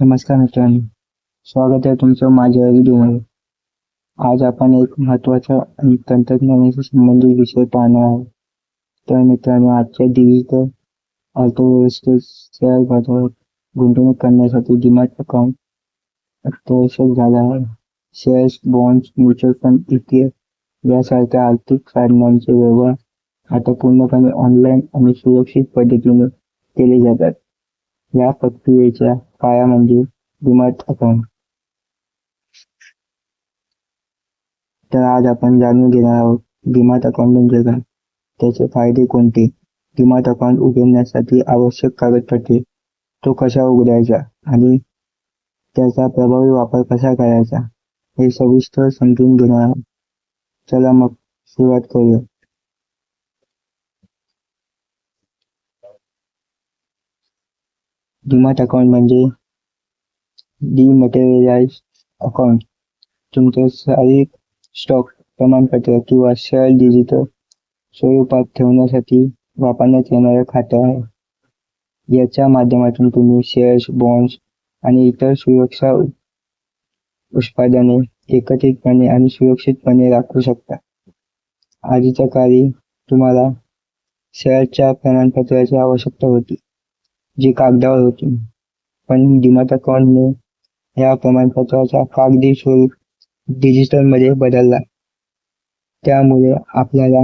नमस्कार मित्रांनो, स्वागत आहे तुमचं माझ्या व्हिडिओमध्ये. आज आपण एक महत्त्वाचा आणि तंत्रज्ञानाशी संबंधित विषय पाहणार आहोत. तर मित्रांनो, आजच्या डिजिटल अर्थव्यवस्थेत शेअर बाजारात गुंतवणूक करण्यासाठी डीमॅट अकाउंट अत्यावश्यक झाला आहे. Shares, bonds, mutual fund, ETF यासारख्या आर्थिक साधनांचे व्यवहार आता पूर्णपणे ऑनलाईन आणि सुरक्षित पद्धतीने केले जातात. या प्रक्रियेच्या पाया म्हणजे डीमॅट अकाउंट. तर आज आपण जाणून घेणार आहोत डीमॅट अकाउंट म्हणजे काय, त्याचे फायदे कोणते, डीमॅट अकाउंट उघडण्यासाठी आवश्यक कागदपत्रे, तो कशा उघडायचा आणि त्याचा प्रभावी वापर कसा करायचा हे सविस्तर समजून घेणार आहोत. चला मग सुरुवात करूया. डीमॅट अकाउंट म्हणजे डिमॅटेरियलाइज्ड अकाउंट. तुमचे शारीरिक स्टॉक प्रमाणपत्र किंवा शेअर डिजिटल स्वरूपात ठेवण्यासाठी वापरण्यात येणारं खातं आहे. याच्या माध्यमातून तुम्ही शेअर्स, बॉन्ड्स आणि इतर सुरक्षा उत्पादने एकत्रितपणे आणि सुरक्षितपणे राखू शकता. आधीच्या काळी तुम्हाला शेअरच्या प्रमाणपत्राची आवश्यकता होती, जी कागदावर होती, पण डीमॅट अकाउंटने या प्रमाणपत्राचा कागदी स्वरूप डिजिटलमध्ये बदलला. त्यामुळे आपल्याला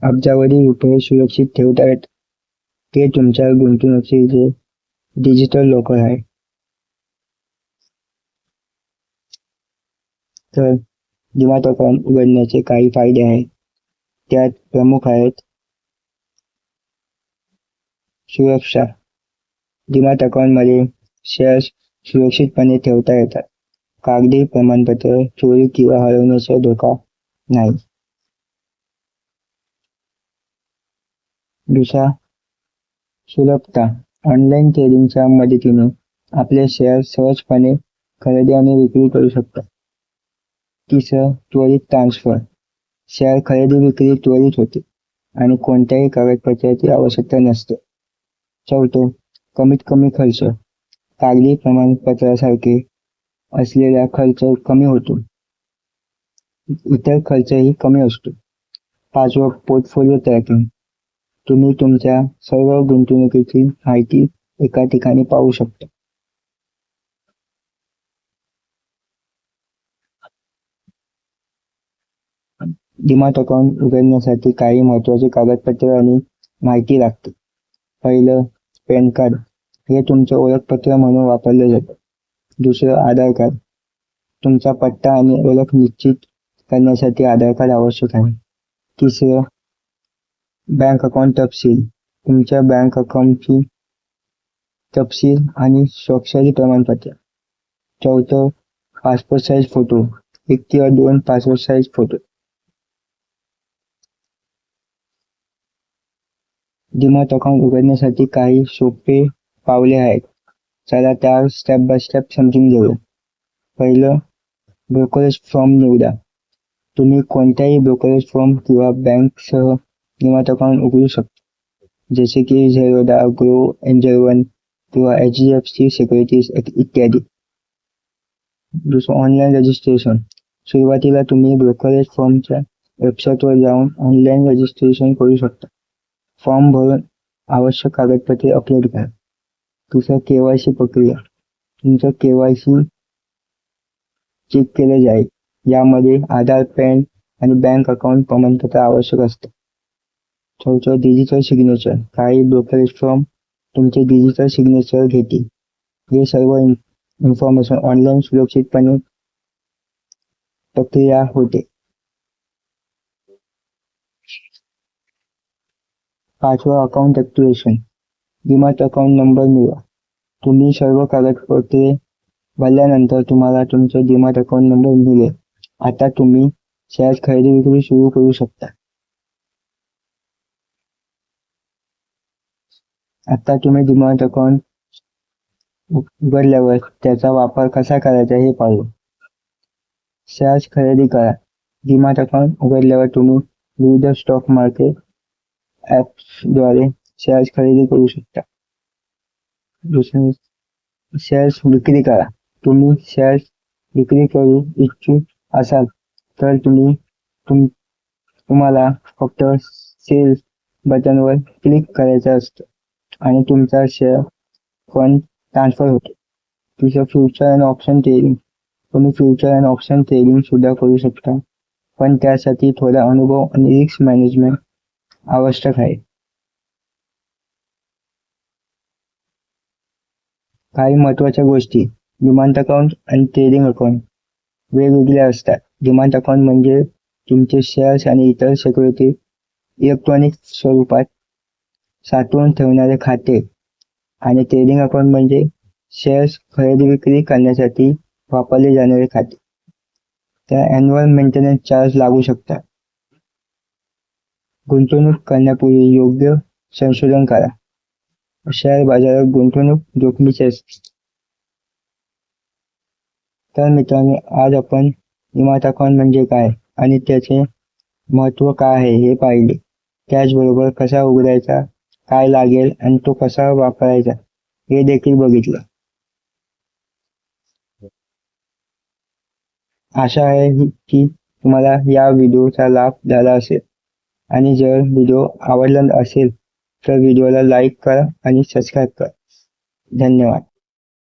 अब्जावधी रुपये सुरक्षित ठेवता येतात. ते तुमच्या गुंतवणुकीचे डिजिटल लॉकर आहे. तर डीमॅट अकाउंट उघडण्याचे काही फायदे आहेत. त्यात प्रमुख आहेत सुरक्षा. डीमॅट अकाउंटमध्ये शेअर्स सुरक्षितपणे ठेवता येतात. कागदी प्रमाणपत्र चोरी किंवा हरवण्याचा धोका नाही. दुसरा, सुलभता. ऑनलाईन ट्रेडिंगच्या मदतीने आपले शेअर सहजपणे खरेदी आणि विक्री करू शकता. तिसरं, त्वरित ट्रान्सफर. शेअर खरेदी विक्री त्वरित होते आणि कोणत्याही कागदपत्राची आवश्यकता नसते. चौथं, कमीत कमी खर्च. कागदी प्रमाणपत्रासारखे असलेला खर्च कमी होतो, इतर खर्चही कमी असतो. पाचवं, पोर्टफोलिओ ट्रॅकिंग. तुम्ही तुमच्या सर्व गुंतवणुकीची माहिती एका ठिकाणी पाहू शकता. डीमॅट अकाउंट उघडण्यासाठी काही महत्त्वाचे कागदपत्रे आणि माहिती लागते. पहिलं, पॅन कार्ड. हे तुमचं ओळखपत्र म्हणून वापरलं जातं. दुसरं, आधार कार्ड. तुमचा पत्ता आणि ओळख निश्चित करण्यासाठी आधार कार्ड आवश्यक आहे. तिसरं, बँक अकाउंट तपशील. तुमच्या बँक अकाउंटची तपशील आणि स्वाक्षरी प्रमाणपत्र. चौथं, पासपोर्ट साईज फोटो. 1 किंवा 2 passport size photo. Demat account उघडण्यासाठी काही सोपे पावले आहेत. चला त्या स्टेप बाय स्टेप समजून घेऊया. पहिलं, ब्रोकरेज फर्म निवडा. तुम्ही कोणत्याही ब्रोकरेज फर्म किंवा बँकसह डीमॅट अकाउंट उघडू शकता, जसे की झेरोधा, ग्रो, एंजल वन किंवा HDFC सिक्युरिटीज इत्यादी. दुसरं, ऑनलाईन रजिस्ट्रेशन. सुरुवातीला तुम्ही ब्रोकरेज फर्मच्या वेबसाईटवर जाऊन ऑनलाईन रजिस्ट्रेशन करू शकता. फॉर्म भरून आवश्यक कागदपत्रे अपलोड करा. दुसरं, KYC प्रक्रिया. तुमचं KYC चेक केलं जाईल. यामध्ये आधार, पॅन आणि बँक अकाउंट प्रमाणपत्र आवश्यक असतं. चौथं, डिजिटल सिग्नेचर. काही ब्रोकरेज फर्म तुमचे डिजिटल सिग्नेचर घेतील. हे सर्व इन्फॉर्मेशन ऑनलाईन सुरक्षितपणे प्रक्रिया होते. पाचवं, account activation. Demat account number मिळवा. तुम्ही सर्व कागदपत्रे भरल्यानंतर तुम्हाला तुमचा डीमॅट अकाउंट नंबर मिळेल. आता तुम्ही शेअर्स खरेदी विक्री सुरू करू शकता. आता तुम्ही डीमॅट अकाउंट उघडल्यावर त्याचा वापर कसा करायचा हे पाहू. शेअर्स खरेदी करा. डीमॅट अकाउंट उघडल्यावर तुम्ही विविध स्टॉक मार्केट ॲप्सद्वारे शेअर्स खरेदी करू शकता. दुसरे, शेअर्स विक्री करा. तुम्ही शेअर्स विक्री करू इच्छुक असाल तर तुम्हाला फक्त सेल्स बटनवर क्लिक करायचं असतं आणि तुमचा शेअर फंड ट्रान्सफर होतो. तुझं फ्युचर अँड ऑप्शन ट्रेडिंग. तुम्ही फ्युचर अँड ऑप्शन ट्रेडिंग सुद्धा करू शकता, पण त्यासाठी थोडा अनुभव आणि रिस्क मॅनेजमेंट आवश्यक आहे. काही महत्त्वाच्या गोष्टी. डिमॅट अकाउंट आणि ट्रेडिंग अकाउंट वेगवेगळे असतात. डिमॅट अकाउंट म्हणजे तुमचे शेअर्स आणि इतर सिक्युरिटी इलेक्ट्रॉनिक स्वरूपात साठवून ठेवणारे खाते आणि ट्रेडिंग अकाउंट म्हणजे शेअर्स खरेदी विक्री करण्यासाठी वापरले जाणारे खाते. त्या ॲन्युअल मेंटेनन्स चार्ज लागू शकतात. गुंतवणूक करण्यापूर्वी योग्य संशोधन करा. शेअर बाजारात गुंतवणूक जोखमीची असते. तर मित्रांनो, आज आपण डिमॅट अकाउंट म्हणजे काय आणि त्याचे महत्त्व काय आहे हे पाहिले. त्याचबरोबर कसा उघडायचा, काय लागेल आणि तो कसा वापरायचा हे देखील बघितलं. आशा आहे की तुम्हाला या व्हिडिओचा लाभ झाला असेल आणि जर व्हिडिओ आवडला असेल तर व्हिडिओला लाईक करा आणि सबस्क्राईब करा. धन्यवाद.